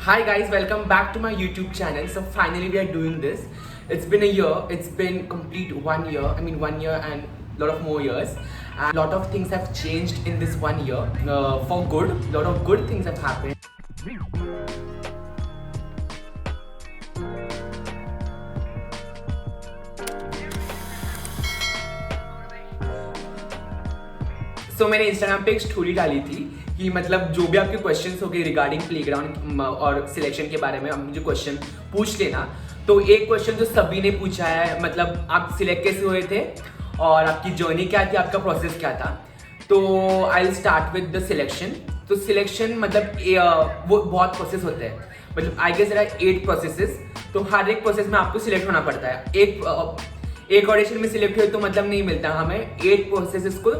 Hi guys, welcome back to my YouTube channel. So finally we are doing this. It's been a year. It's been complete 1 year. I mean 1 year and a lot of more years. And a lot of things have changed in this 1 year for good. A lot of good things have happened. So मैंने Instagram पे एक story डाली थी कि मतलब जो भी आपके क्वेश्चंस हो गए रिगार्डिंग प्लेग्राउंड और सिलेक्शन के बारे में आप मुझे क्वेश्चन पूछ लेना। तो एक क्वेश्चन जो सभी ने पूछा है, मतलब आप सिलेक्ट कैसे हुए थे और आपकी जर्नी क्या थी, आपका प्रोसेस क्या था। तो I will start with the selection. तो सिलेक्शन मतलब वो बहुत प्रोसेस होते हैं, मतलब I guess there are 8 processes. तो हर एक प्रोसेस में आपको सिलेक्ट होना पड़ता है। एक ऑडिशन में सिलेक्ट हुए तो मतलब नहीं मिलता, हमें 8 प्रोसेसेस को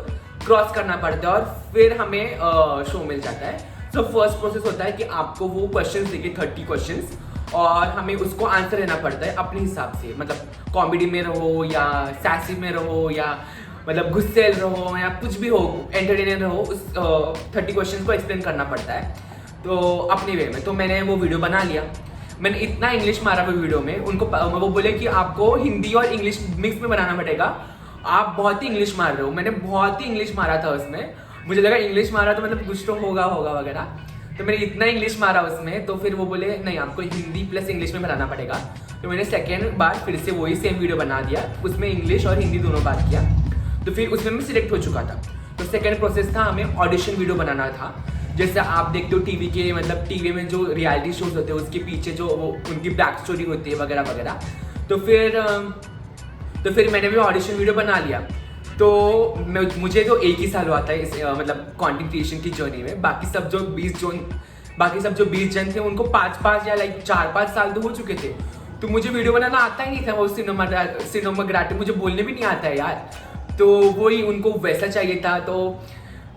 क्रॉस करना पड़ता है और फिर हमें शो मिल जाता है। सो फर्स्ट प्रोसेस होता है कि आपको वो क्वेश्चंस देके 30 क्वेश्चंस और हमें उसको आंसर देना पड़ता है अपने हिसाब से, मतलब कॉमेडी में रहो या सैसी में रहो या मतलब गुस्से रहो या कुछ भी हो, एंटरटेनर रहो, उस 30 क्वेश्चंस को एक्सप्लेन करना पड़ता है तो अपने वे में। तो मैंने वो वीडियो बना लिया। मैंने इतना इंग्लिश मारा वो वीडियो में, उनको वो बोले कि आपको हिंदी और इंग्लिश मिक्स में बनाना पड़ेगा, आप बहुत ही इंग्लिश मार रहे हो। मैंने बहुत ही इंग्लिश मारा था उसमें, मुझे लगा इंग्लिश मारा तो मतलब कुछ तो होगा वगैरह। तो मैंने इतना इंग्लिश मारा उसमें, तो फिर वो बोले नहीं आपको हिंदी प्लस इंग्लिश में बनाना पड़ेगा। तो मैंने सेकेंड बार फिर से वही सेम वीडियो बना दिया, उसमें इंग्लिश और हिंदी दोनों बात किया। तो फिर उसमें मैं सिलेक्ट हो चुका था। तो सेकेंड प्रोसेस था, हमें ऑडिशन वीडियो बनाना था। जैसे आप देखते हो टीवी के, मतलब टीवी में जो रियलिटी शोज होते हैं उसके पीछे जो वो उनकी बैक स्टोरी होती है वगैरह वगैरह। तो फिर मैंने भी ऑडिशन वीडियो बना लिया। तो मुझे तो एक ही साल हुआ था इस मतलब कंटेंट क्रिएशन की जर्नी में। बाकी सब जो 20 जन थे उनको 5-5 या लाइक 4-5 साल तो हो चुके थे। तो मुझे वीडियो बनाना आता ही नहीं था, वो सिनेमाग्राफी मुझे बोलने भी नहीं आता है यार। तो वही उनको वैसा चाहिए था। तो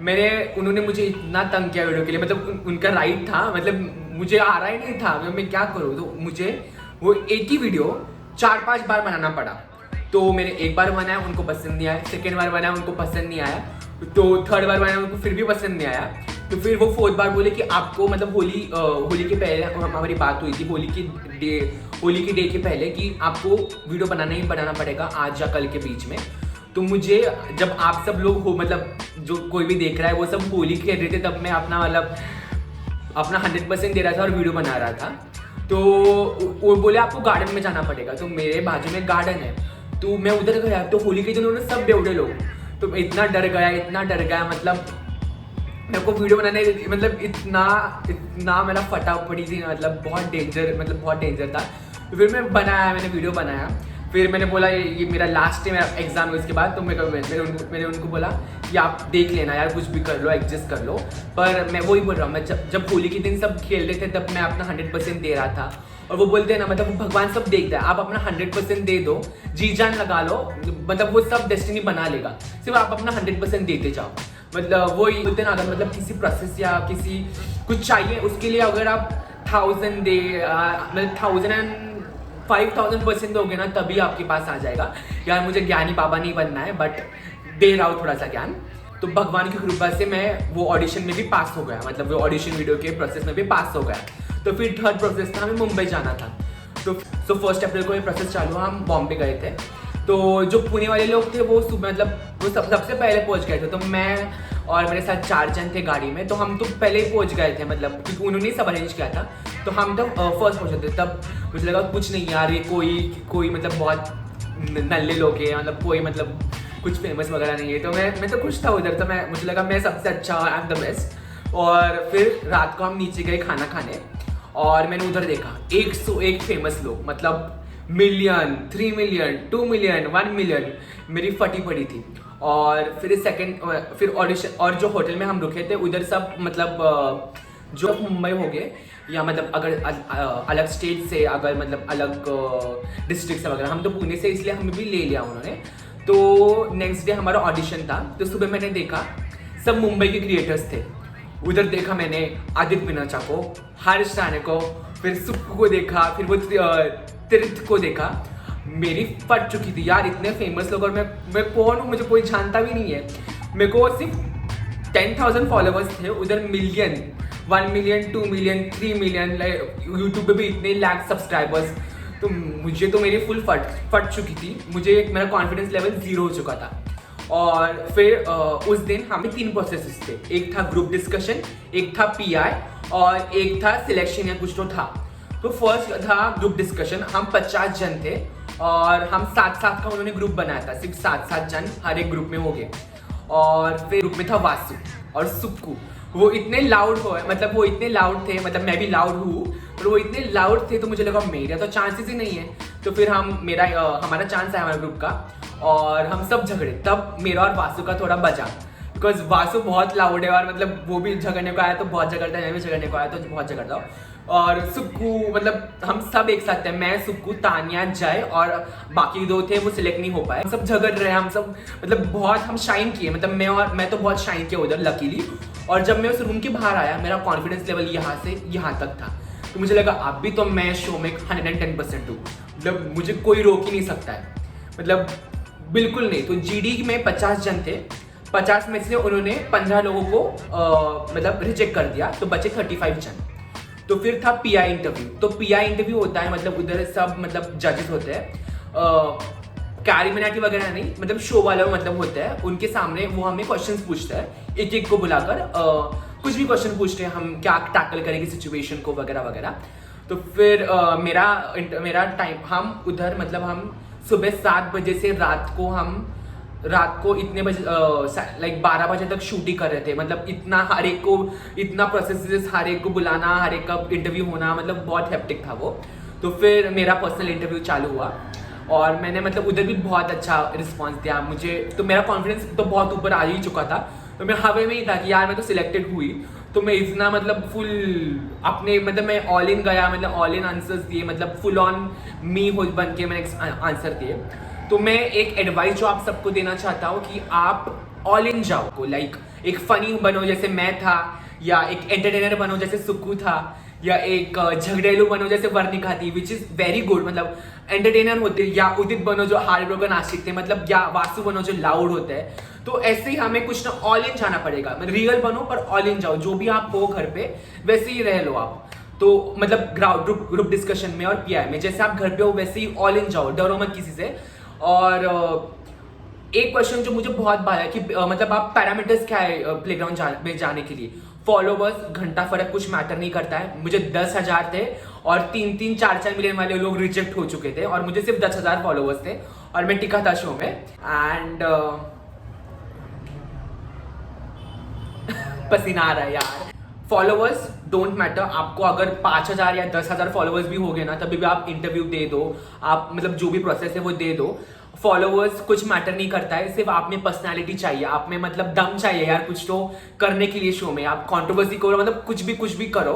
उन्होंने मुझे इतना तंग किया वीडियो के लिए, मतलब उनका राइट था, मतलब मुझे आ रहा ही नहीं था, मैं क्या करूँ। तो मुझे वो एक ही वीडियो 4-5 बार बनाना पड़ा। तो मैंने एक बार बनाया, उनको पसंद नहीं आया। सेकेंड बार बनाया, उनको पसंद नहीं आया। तो थर्ड बार बनाया, उनको फिर भी पसंद नहीं आया। तो फिर वो फोर्थ बार बोले कि आपको मतलब होली के पहले हमारी बात हुई थी, होली की डे के पहले कि आपको वीडियो बनाना ही बनाना पड़ेगा आज या कल के बीच में। तो मुझे जब आप सब लोग हो, मतलब जो कोई भी देख रहा है वो सब होली खेल रहे थे, तब मैं अपना 100% दे रहा था और वीडियो बना रहा था। तो वो बोले आपको गार्डन में जाना पड़ेगा। तो मेरे बाजू में गार्डन है, तो मैं उधर गया। तो होली के दिन उन्होंने सब बेवड़े लोग, तो इतना डर गया, मतलब मेरे को वीडियो बनाने मतलब इतना मेरा फटा पड़ी थी, मतलब बहुत डेंजर था। तो फिर मैंने वीडियो बनाया। फिर मैंने बोला ये मेरा लास्ट मेरा एग्जाम है उसके बाद। तो मैंने उनको बोला कि आप देख लेना यार, कुछ भी कर लो, एडजस्ट कर लो। पर मैं वही बोल रहा हूँ, मैं जब होली के दिन सब खेल रहे थे तब मैं अपना 100% दे रहा था। और वो बोलते हैं ना, मतलब भगवान सब देखता है, आप अपना 100% दे दो, जी जान लगा लो, मतलब वो सब डेस्टिनी बना लेगा, सिर्फ आप अपना 100% देते जाओ। मतलब वही बोलते हैं ना, अगर मतलब किसी प्रोसेस या किसी कुछ चाहिए उसके लिए अगर आप 1000 दे, मतलब 5000% दोगे ना, तभी आपके पास आ जाएगा। यार मुझे ज्ञानी बाबा नहीं बनना है, बट दे रहा हूँ थोड़ा सा ज्ञान। तो भगवान की कृपा से मैं वो ऑडिशन में भी पास हो गया, मतलब वो ऑडिशन वीडियो के प्रोसेस में भी पास हो गया। तो फिर थर्ड प्रोसेस था, हमें मुंबई जाना था। तो 1 अप्रैल को ये प्रोसेस चालू हुआ, हम बॉम्बे गए थे। तो जो पुणे वाले लोग थे वो सबसे पहले पहुंच गए थे। तो मैं और मेरे साथ 4 जन थे गाड़ी में, तो हम तो पहले ही पहुंच गए थे, मतलब क्योंकि उन्होंने सब अरेंज किया था। तो हम तो फर्स्ट पहुंचे थे। तब मुझे लगा कुछ नहीं यार, ये कोई मतलब बहुत नल्ले लोग हैं, मतलब कोई मतलब कुछ फेमस वगैरह नहीं है। तो मैं तो खुश था उधर। तो मुझे लगा मैं सबसे अच्छा, आई एम द बेस्ट। और फिर रात को हम नीचे गए खाना खाने, और मैंने उधर देखा 101 फेमस लोग, मतलब मिलियन, 3 मिलियन, 2 मिलियन, 1 मिलियन, मेरी फटी पड़ी थी। और फिर ऑडिशन, और जो होटल में हम रुके थे उधर सब मतलब जो मुंबई हो गए या मतलब अगर अलग स्टेट से, अगर मतलब अलग डिस्ट्रिक्ट से वगैरह, हम तो पुणे से, इसलिए हमें भी ले लिया उन्होंने। तो नेक्स्ट डे हमारा ऑडिशन था। तो सुबह मैंने देखा सब मुंबई के क्रिएटर्स थे। उधर देखा मैंने आदित्य पिनाचा को, हर्ष राणे को, फिर सुक्कू को देखा, फिर वो तीर्थ को देखा। मेरी फट चुकी थी यार, इतने फेमस लोग, और मैं कौन हूँ, मुझे कोई जानता भी नहीं है। मेरे को सिर्फ 10,000 फॉलोअर्स थे, उधर million, 1 million 2 million 3 million, YouTube पे भी इतने लाख सब्सक्राइबर्स। तो मुझे तो मेरी फुल फट चुकी थी, मुझे मेरा कॉन्फिडेंस लेवल 0 हो चुका था। और फिर उस दिन हमें 3 प्रोसेसेस थे, एक था ग्रुप डिस्कशन, एक था पीआई और एक था सिलेक्शन या कुछ तो था। तो फर्स्ट था ग्रुप डिस्कशन, हम 50 जन थे और हम 7-7 का उन्होंने ग्रुप बनाया था, सिर्फ 7-7 जन हर एक ग्रुप में हो गए। और फिर ग्रुप में था वासु और सुक्कू। वो इतने लाउड हो, मतलब वो इतने लाउड थे, मतलब मैं भी लाउड हूँ, पर वो इतने लाउड थे तो मुझे लगा मेरा तो चांसेस ही नहीं है। तो फिर हमारा चांस आया हमारे ग्रुप का और हम सब झगड़े। तब मेरा और वासु का थोड़ा बचा, बिकॉज वासु बहुत लाउड है और मतलब वो भी झगड़ने को आया तो बहुत झगड़ता है, मैं भी झगड़ने को आया तो बहुत झगड़ता हूँ। और सुक्कू, मतलब हम सब एक साथ थे, मैं, सुक्कू, तानिया, जय और बाकी 2 थे वो सिलेक्ट नहीं हो पाए। हम सब झगड़ रहे हैं, हम सब मतलब बहुत हम शाइन किए, मतलब मैं तो बहुत शाइन किया उधर लकीली। और जब मैं उस रूम के बाहर आया मेरा कॉन्फिडेंस लेवल यहाँ से यहाँ तक था, तो मुझे लगा अब भी तो मैं शो में 110% हूँ, मतलब मुझे कोई रोक ही नहीं सकता है, मतलब बिल्कुल नहीं। तो जीडी में 50 जन थे, 50 में से उन्होंने 15 लोगों को मतलब रिजेक्ट कर दिया, तो बचे 35 जन। तो फिर था पीआई इंटरव्यू। तो पीआई इंटरव्यू होता है, मतलब उधर सब मतलब जजेस होते हैं, कैरिमिनाटी वगैरह नहीं, मतलब शो वाला मतलब होता है, उनके सामने वो हमें क्वेश्चंस पूछता है, एक एक को बुलाकर कुछ भी क्वेश्चन पूछते हैं, हम क्या टैकल करेंगे सिचुएशन को वगैरह वगैरह। तो फिर मेरा टाइम, हम उधर मतलब हम सुबह 7 बजे से रात को इतने बजे लाइक 12 बजे तक शूट ही कर रहे थे, मतलब इतना हर एक को इतना प्रोसेस, हर एक को बुलाना, हर एक का इंटरव्यू होना, मतलब बहुत हेक्टिक था वो। तो फिर मेरा पर्सनल इंटरव्यू चालू हुआ और मैंने मतलब उधर भी बहुत अच्छा रिस्पांस दिया मुझे, तो मेरा कॉन्फिडेंस तो बहुत ऊपर आ ही चुका था। तो मैं हवा में ही था कि यार मैं तो सिलेक्टेड हुई, तो मैं इतना मतलब फुल अपने मतलब मैं ऑल इन गया, मतलब ऑल इन आंसर्स दिए, मतलब फुल ऑन मी हो बन के मैंने आंसर दिए। तो मैं एक एडवाइस जो आप सबको देना चाहता हूँ कि आप ऑल इन जाओ, लाइक एक फनी बनो जैसे मैं था, या एक एंटरटेनर बनो जैसे सुक्कू था, या एक झगड़ेलू बनो जैसे वर्णिका थी, विच इज वेरी गुड, मतलब एंटरटेनर होते, या उदित बनो जो हार्ड ब्रोकन आशिक थे, मतलब या वासु बनो जो लाउड होते हैं। तो ऐसे ही हमें कुछ ना ऑल इन जाना पड़ेगा, मतलब रियल बनो पर ऑल इन जाओ, जो भी आप हो घर पे वैसे ही रह लो आप। तो मतलब ग्रुप डिस्कशन में और पीआई में जैसे आप घर पे हो वैसे ही ऑल इन जाओ, डरो मत किसी से। और एक क्वेश्चन जो मुझे बहुत बार है कि मतलब आप पैरामीटर्स क्या है प्लेग्राउंड में जाने के लिए। फॉलोवर्स, घंटा फर्क कुछ मैटर नहीं करता है, मुझे 10,000 थे और 3-3, 4-4 मिलियन वाले लोग रिजेक्ट हो चुके थे और मुझे सिर्फ 10,000 फॉलोवर्स थे और मैं टिका था शो में। एंड पसीना आ रहा है यार। फॉलोवर्स डोंट मैटर, आपको अगर 5,000 या 10,000 फॉलोवर्स भी हो गए ना, तभी भी आप इंटरव्यू दे दो, आप मतलब जो भी प्रोसेस है वो दे दो। फॉलोवर्स कुछ मैटर नहीं करता है, सिर्फ आप में पर्सनैलिटी चाहिए, आप में मतलब दम चाहिए यार कुछ तो करने के लिए शो में। आप कंट्रोवर्सी करो, मतलब कुछ भी करो,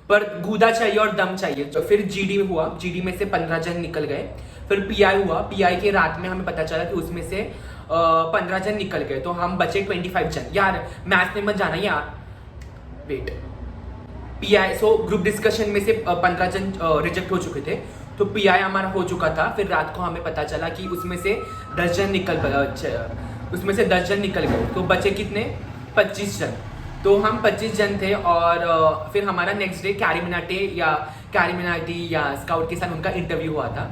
पर गूदा चाहिए और दम चाहिए। तो फिर जीडी में हुआ, जीडी में से 15 जन निकल गए। फिर पीआई हुआ, पीआई के रात में हमें पता चला कि उसमें से 15 जन निकल गए, तो हम बचे 25 जन। यार मैथ में मत जाना यार, wait. PI so group discussion में से 15 जन रिजेक्ट हो चुके थे, तो पीआई हमारा हो चुका था। फिर रात को हमें पता चला कि उसमें से 10 जन निकल गए, तो बचे कितने? 25 जन। तो हम 25 जन थे और फिर हमारा नेक्स्ट डे कैरिमिनाटी या स्काउट के साथ उनका इंटरव्यू हुआ था।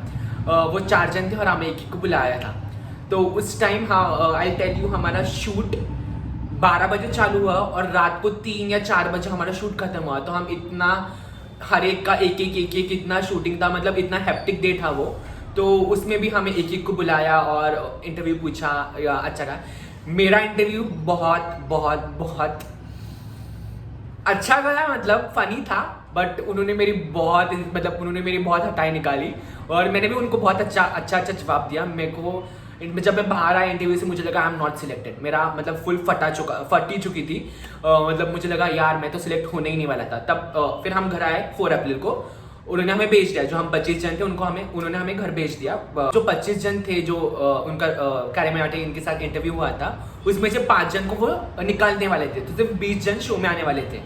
वो 4 जन थे और हमें एक को बुलाया था। तो उस टाइम हाँ आई टेल यू, हमारा शूट 12 बजे चालू हुआ और रात को 3 या 4 बजे हमारा शूट खत्म हुआ। तो हम इतना हर एक का एक इतना शूटिंग था, मतलब इतना हेप्टिक डे था वो। तो उसमें भी हमें एक एक को बुलाया और इंटरव्यू पूछा या अच्छा था। मेरा इंटरव्यू बहुत बहुत बहुत अच्छा गया, मतलब फनी था, बट उन्होंने मेरी बहुत हटाई निकाली और मैंने भी उनको बहुत अच्छा जवाब दिया। मेरे को जब मैं बाहर आया इंटरव्यू से मुझे लगा आई एम नॉट सिलेक्टेड, मेरा मतलब फुल फटी चुकी थी। मतलब मुझे लगा यार मैं तो सिलेक्ट होने ही नहीं वाला था। तब फिर हम घर आए 4 अप्रैल को, उन्होंने हमें भेज दिया, जो हम 25 जन थे उन्होंने हमें घर भेज दिया। जो 25 जन थे जो उनका कैरिमिनाटी इनके साथ इंटरव्यू हुआ था, उसमें से 5 जन को वो निकालने वाले थे, तो सिर्फ 20 जन शो में आने वाले थे।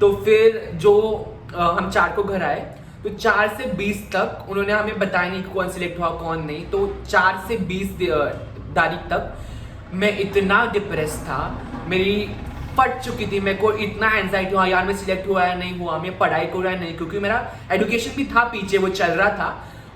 तो फिर जो हम 4 को घर आए, तो 4 से 20 तक उन्होंने हमें बताया नहीं कि कौन सिलेक्ट हुआ कौन नहीं। तो 4 से 20 तारीख तक मैं इतना डिप्रेस था, मेरी फट चुकी थी, मेरे को इतना एंजाइटी हुआ यार मैं सिलेक्ट हुआ है नहीं हुआ, मैं पढ़ाई करूँ या नहीं, क्योंकि मेरा एजुकेशन भी था पीछे, वो चल रहा था,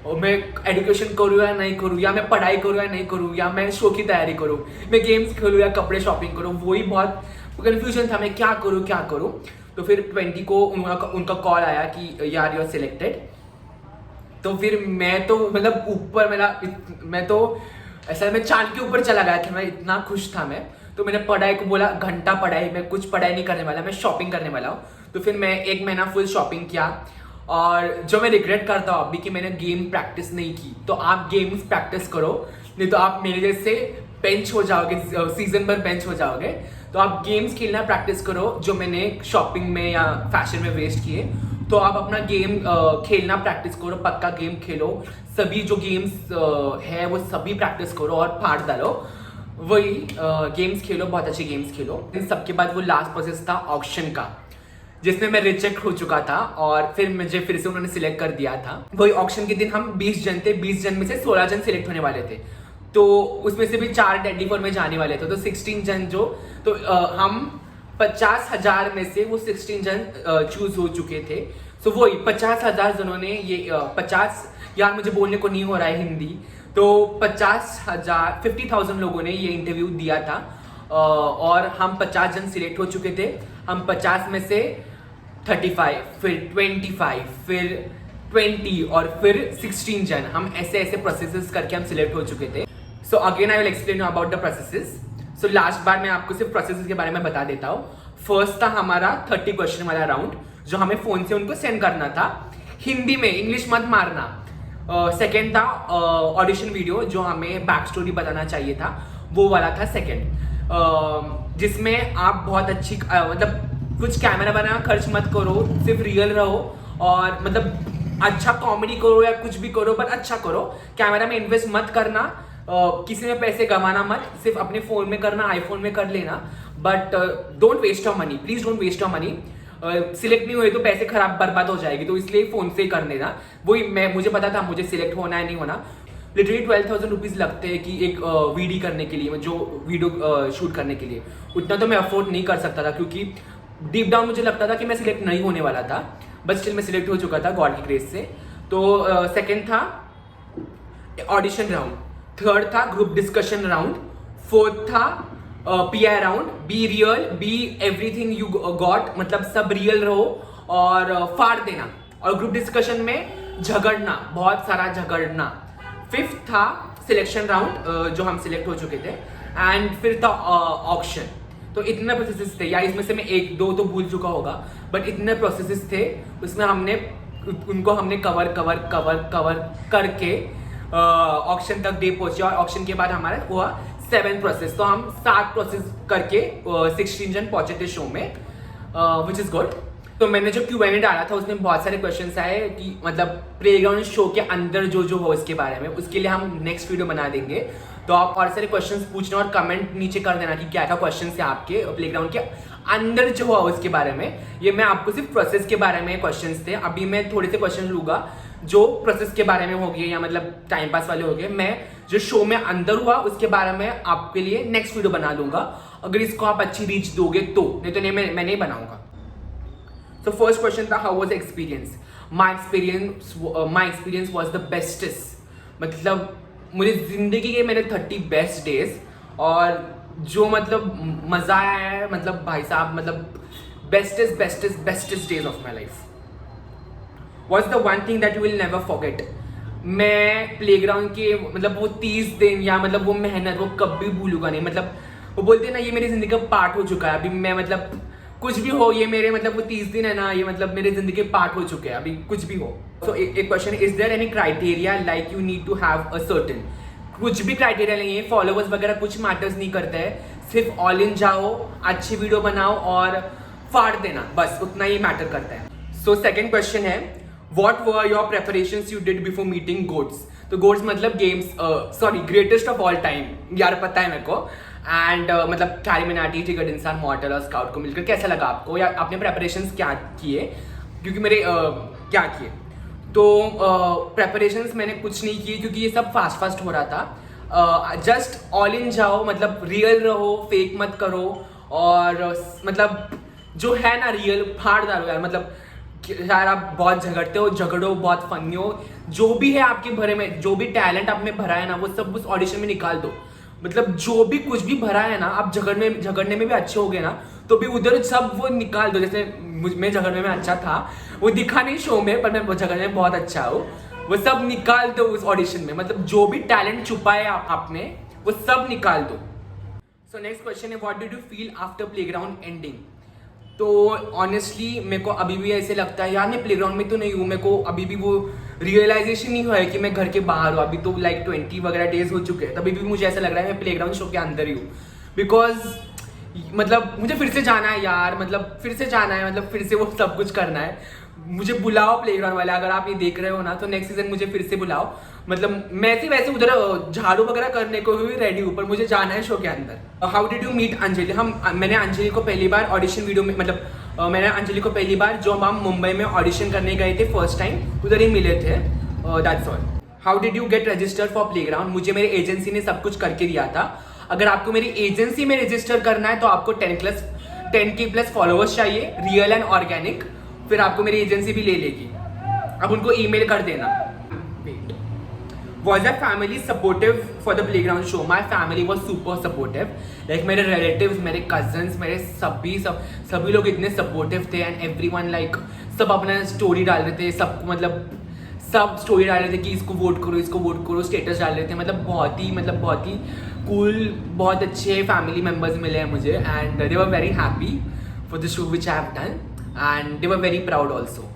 और मैं एजुकेशन करूँ या नहीं करूँ, या मैं पढ़ाई करूँ या नहीं करूँ, या मैं शो की तैयारी करूँ, मैं गेम्स खेलूँ या कपड़े शॉपिंग करूँ, वही बहुत कन्फ्यूजन था, मैं क्या करूँ। तो फिर 20 को उनका कॉल आया कि यार यू आर सिलेक्टेड। तो फिर मैं तो मतलब ऊपर मैं तो ऐसा मैं चांद के ऊपर चला गया था, मैं इतना खुश था मैं। तो मैंने पढ़ाई को बोला घंटा पढ़ाई, मैं कुछ पढ़ाई नहीं करने वाला, मैं शॉपिंग करने वाला हूँ। तो फिर मैं 1 महीना फुल शॉपिंग किया, और जो मैं रिग्रेट करता हूँ अभी कि मैंने गेम प्रैक्टिस नहीं की। तो आप गेम्स प्रैक्टिस करो, नहीं तो आप मेरे जैसे बेंच हो जाओगे, सीजन भर बेंच हो जाओगे। तो आप गेम्स खेलना प्रैक्टिस करो, जो मैंने शॉपिंग में या फैशन में वेस्ट किए। तो आप अपना गेम खेलना प्रैक्टिस करो, पक्का गेम खेलो, सभी जो गेम्स है वो सभी प्रैक्टिस करो और फाड़ डालो, वही गेम्स खेलो, बहुत अच्छे गेम्स खेलो। इन सबके बाद वो लास्ट प्रोसेस था ऑक्शन का, जिसमें मैं रिजेक्ट हो चुका था, और फिर मुझे फिर से उन्होंने सिलेक्ट कर दिया था। वही ऑक्शन के दिन हम 20 जन थे, 20 जन में से 16 जन सिलेक्ट होने वाले थे, तो उसमें से भी 4 डेडली फोर में जाने वाले थे, तो 16 जन जो, तो हम 50,000 में से वो 16 जन चूज हो चुके थे। सो वही 50,000 जनों ने ये 50, यार मुझे बोलने को नहीं हो रहा है हिंदी, तो 50,000 लोगों ने ये इंटरव्यू दिया था, और हम 50 जन सिलेक्ट हो चुके थे। हम 50 में से 35, फिर 25, फिर 20 और फिर 16 जन, हम ऐसे प्रोसेसेस करके हम सिलेक्ट हो चुके थे। So again I will explain you about the processes. So last बार मैं आपको सिर्फ प्रोसेसेस के बारे में बता देता हूँ। फर्स्ट था हमारा 30 क्वेश्चन वाला राउंड, जो हमें फोन से उनको सेंड करना था, हिंदी में, इंग्लिश मत मारना। सेकेंड था ऑडिशन वीडियो, जो हमें बैक स्टोरी बताना चाहिए था, वो वाला था सेकेंड, जिसमें आप बहुत अच्छी मतलब कुछ कैमरा बनाना खर्च मत करो, सिर्फ रियल रहो, और मतलब अच्छा कॉमेडी करो या कुछ भी करो, पर अच्छा करो। कैमरा में इन्वेस्ट मत करना, किसी में पैसे गंवाना मत, सिर्फ अपने फोन में करना, आईफोन में कर लेना, but don't waste your money, please don't waste your money. Select नहीं हुए तो पैसे खराब बर्बाद हो जाएगी, तो इसलिए फोन से ही कर देना। वही मुझे पता था मुझे सिलेक्ट होना है नहीं होना। लिटरली 12,000 रुपीज़ लगते हैं कि एक वीडियो करने के लिए, जो वीडियो शूट करने के लिए, उतना तो मैं अफोर्ड नहीं कर सकता था, क्योंकि डीप डाउन मुझे लगता था कि मैं सिलेक्ट नहीं होने वाला था, बट स्टिल मैं सिलेक्ट हो चुका था गॉड की ग्रेस से। तो सेकंड था ऑडिशन राउंड, थर्ड था ग्रुप डिस्कशन राउंड, फोर्थ था PI round, be real, be everything you got, मतलब सब रियल रहो और फाड़ देना, और ग्रुप डिस्कशन में झगड़ना, बहुत सारा झगड़ना। फिफ्थ था सिलेक्शन राउंड, जो हम सिलेक्ट हो चुके थे, एंड फिर था ऑक्शन। तो इतने प्रोसेसेस थे, या इसमें से मैं 1-2 तो भूल चुका होगा, बट इतने प्रोसेसेस थे, उसमें हमने कवर करके ऑक्शन तक डे पहुंचे, और ऑक्शन के बाद हमारा हुआ 7 प्रोसेस। तो हम 7 प्रोसेस करके 16 जन पहुंचे थे शो में, विच इज गुड। तो मैंने जो Q&A डाला था उसमें बहुत सारे क्वेश्चंस आए कि मतलब प्लेग्राउंड शो के अंदर जो हो इसके बारे में, उसके लिए हम नेक्स्ट वीडियो बना देंगे। तो आप और सारे क्वेश्चंस पूछना और कमेंट नीचे कर देना कि क्या क्या क्वेश्चंस है आपके प्लेग्राउंड के अंदर जो हुआ उसके बारे में। ये मैं आपको सिर्फ प्रोसेस के बारे में क्वेश्चंस थे, अभी मैं थोड़े से क्वेश्चन लूंगा जो प्रोसेस के बारे में हो गए, या मतलब टाइम पास वाले हो गए। मैं जो शो में अंदर हुआ उसके बारे में आपके लिए नेक्स्ट वीडियो बना दूंगा, अगर इसको आप अच्छी रीच दोगे तो, नहीं तो मैं नहीं बनाऊंगा। So first question था, how was the experience? My experience was the bestest. मतलब मुझे जिंदगी के मेरे 30 बेस्ट डेज, और जो मतलब मजा आया है, मतलब भाई साहब, मतलब bestest days of my life. What's the one thing that you will never forget? मैं प्लेग्राउंड के मतलब वो 30 दिन या मतलब वो मेहनत वो कभी भूलूंगा नहीं। मतलब वो बोलते हैं ना, ये मेरी जिंदगी का पार्ट हो चुका है। अभी मैं मतलब कुछ भी हो, ये मेरे मतलब वो 30 दिन है ना, ये मतलब मेरे जिंदगी के पार्ट हो चुके हैं, अभी कुछ भी हो। सो एक question, is there any criteria like you need to have a certain? कुछ भी क्राइटेरिया नहीं है, फॉलोवर्स वगैरह कुछ मैटर्स नहीं करता है, सिर्फ ऑल इन जाओ, अच्छी वीडियो बनाओ और फाड़ देना, बस उतना ही मैटर करता है। सो सेकेंड क्वेश्चन है, what were your preparations you did before meeting goats? तो गोट्स मतलब games, sorry greatest of all time, यार पता है मेरे को। एंड मतलब कैरी मिनाटी, टिकट इंसान, मॉर्टल और स्काउट को मिलकर कैसा लगा आपको, या आपने प्रेपरेशंस क्या किए? क्योंकि मेरे क्या किए, तो प्रेपरेशंस मैंने कुछ नहीं किए, क्योंकि ये सब फास्ट हो रहा था। जस्ट ऑल इन जाओ, मतलब रियल रहो, फेक मत करो, और मतलब जो है ना रियल फाड़ डालो यार, मतलब यार आप बहुत झगड़ते हो, झगड़ो, बहुत फनी हो, जो भी है आपके भरे में, जो भी टैलेंट आप में भरा है ना वो सब उस ऑडिशन में निकाल दो। मतलब जो भी कुछ भी भरा है ना, आप झगड़ने में भी अच्छे हो गए ना, तो भी उधर सब वो निकाल दो। जैसे मैं झगड़ने में अच्छा था, वो दिखा नहीं शो में, पर मैं झगड़ने में बहुत अच्छा हूँ, वो सब निकाल दो उस ऑडिशन में। मतलब जो भी टैलेंट छुपा है आप में, वो सब निकाल दो। सो नेक्स्ट क्वेश्चन है, what did you feel after playground ending? तो ऑनेस्टली मेरे को अभी भी ऐसे लगता है यार, मैं प्लेग्राउंड में तो नहीं हूँ, मेरे को अभी भी वो रियलाइजेशन नहीं हुआ है कि मैं घर के बाहर हूँ। अभी तो लाइक 20 वगैरह डेज हो चुके हैं, तभी भी मुझे ऐसा लग रहा है मैं प्लेग्राउंड शो के अंदर ही हूँ। बिकॉज मतलब मुझे फिर से जाना है यार, मतलब फिर से जाना है, मतलब फिर से वो सब कुछ करना है। मुझे बुलाओ प्लेग्राउंड वाले, अगर आप ये देख रहे हो ना, तो नेक्स्ट सीजन मुझे फिर से बुलाओ। मतलब मैं से वैसे उधर झाड़ू वगैरह करने को भी रेडी हूँ, पर मुझे जाना है शो के अंदर। How did you meet Anjali? मैंने अंजलि को पहली बार ऑडिशन वीडियो में, मतलब मैंने अंजलि को पहली बार जो हम मुंबई में ऑडिशन करने गए थे फर्स्ट टाइम, उधर ही मिले थे। That's all. How did you get registered for playground? मुझे मेरी एजेंसी ने सब कुछ करके दिया था। अगर आपको मेरी एजेंसी में रजिस्टर करना है तो आपको 10K+ फॉलोअर्स चाहिए, रियल एंड ऑर्गेनिक, फिर आपको मेरी एजेंसी भी ले लेगी। अब उनको ईमेल कर देना। Was your family supportive for the playground show? My family was super supportive. Like मेरे relatives, मेरे cousins, मेरे सभी लोग इतने supportive थे, and everyone like सब अपना स्टोरी डाल रहे थे, सब मतलब सब स्टोरी डाल रहे थे कि इसको वोट करो, स्टेटस डाल रहे थे। मतलब बहुत ही कूल, बहुत अच्छे फैमिली मेम्बर्स मिले हैं मुझे, and they were very happy for the show which I have done, and they were very proud also.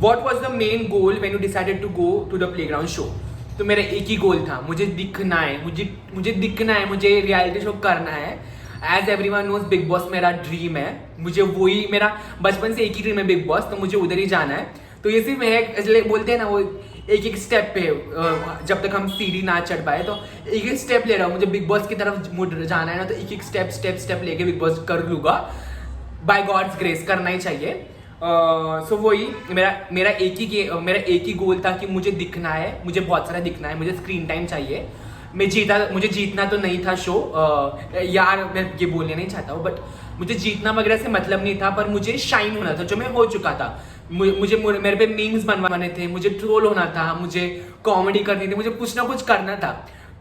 What was the main goal when you decided to go to the playground show? तो मेरा एक ही गोल था, मुझे दिखना है, मुझे दिखना है, मुझे रियलिटी शो करना है। As everyone knows Bigg Boss मेरा ड्रीम है, मुझे वही, मेरा बचपन से एक ही ड्रीम है बिग बॉस, तो मुझे उधर ही जाना है। तो ये सिर्फ मैं बोलते हैं ना वो एक स्टेप पे, जब तक हम सीढ़ी ना चढ़ पाए, तो एक स्टेप ले रहा हूँ। मुझे बिग बॉस की तरफ मुड़ जाना है ना, तो एक स्टेप लेके बिग बॉस कर लूँगा। बाय गॉड्स ग्रेस करना ही चाहिए। सो वही मेरा एक ही गोल था कि मुझे दिखना है, मुझे बहुत सारा दिखना है, मुझे स्क्रीन टाइम चाहिए। मुझे जीतना तो नहीं था शो, यार मैं ये बोलने नहीं चाहता हूँ, बट मुझे जीतना वगैरह से मतलब नहीं था, पर मुझे शाइन होना था, जो मैं हो चुका था। मेरे पे मीम्स बनवाने थे, मुझे ट्रोल होना था, मुझे कॉमेडी करनी थी, मुझे कुछ ना कुछ करना था।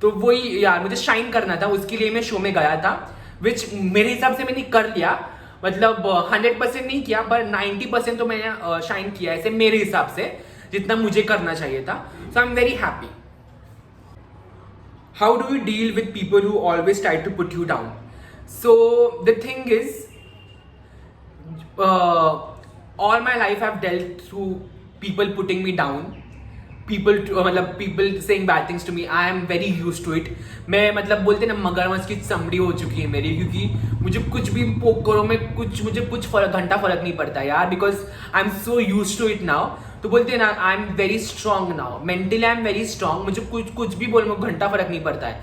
तो वही यार, मुझे शाइन करना था, उसके लिए मैं शो में गया था, विच मेरे हिसाब से मैंने कर लिया। मतलब 100% नहीं किया, पर 90% तो मैंने शाइन किया, ऐसे मेरे हिसाब से जितना मुझे करना चाहिए था। So I am very happy. How do you deal with people who always try to put you down? So the thing is, all my life I've dealt through people putting me down, people saying bad things to me. I am very used to it. मैं मतलब बोलते ना मगरमच्छ की चमड़ी हो चुकी है मेरी, क्योंकि मुझे कुछ भी पोक करो, मुझे कुछ घंटा फर्क नहीं पड़ता यार, because I am so use to it now. तो बोलते हैं ना, I am very strong now, mentally I am very strong. मुझे कुछ भी बोलो, घंटा फर्क नहीं पड़ता है।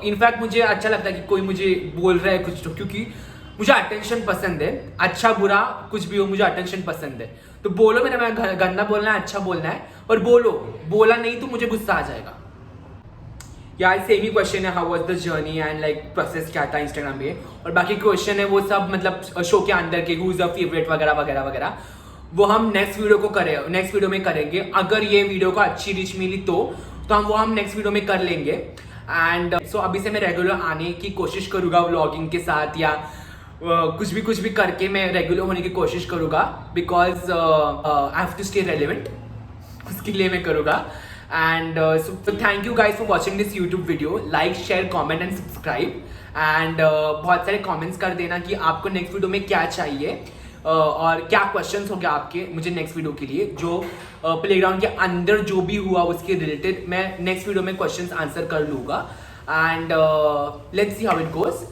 इनफैक्ट मुझे अच्छा लगता है कि कोई मुझे बोल रहा है कुछ, तो क्योंकि मुझे अटेंशन पसंद है। अच्छा बुरा कुछ भी हो, मुझे अटेंशन पसंद है। तो बोलो, मेरा गंदा बोलना है, अच्छा बोलना है, पर बोला नहीं तो मुझे गुस्सा आ जाएगा। यार सेम ही क्वेश्चन है, how was the journey and like process क्या था इंस्टाग्राम पे, और बाकी क्वेश्चन है वो सब मतलब शो के अंदर के, हु इज अ फेवरेट वगैरह वगैरह वगैरह, वो हम नेक्स्ट वीडियो में करेंगे। अगर ये वीडियो को अच्छी रीच मिली तो हम नेक्स्ट वीडियो में कर लेंगे। एंड सो अभी से मैं रेगुलर आने की कोशिश करूँगा व्लॉगिंग के साथ, या कुछ भी करके मैं रेगुलर होने की कोशिश करूँगा, because I have to stay relevant, उसके लिए मैं करूँगा। And so thank you guys for watching this YouTube video. Like, share, comment and subscribe, and बहुत सारे कॉमेंट्स कर देना कि आपको नेक्स्ट वीडियो में क्या चाहिए, और क्या क्वेश्चंस हो गया आपके मुझे नेक्स्ट वीडियो के लिए, जो प्लेग्राउंड के अंदर जो भी हुआ उसके रिलेटेड मैं नेक्स्ट वीडियो में क्वेश्चंस आंसर कर लूँगा। And let's see how it goes.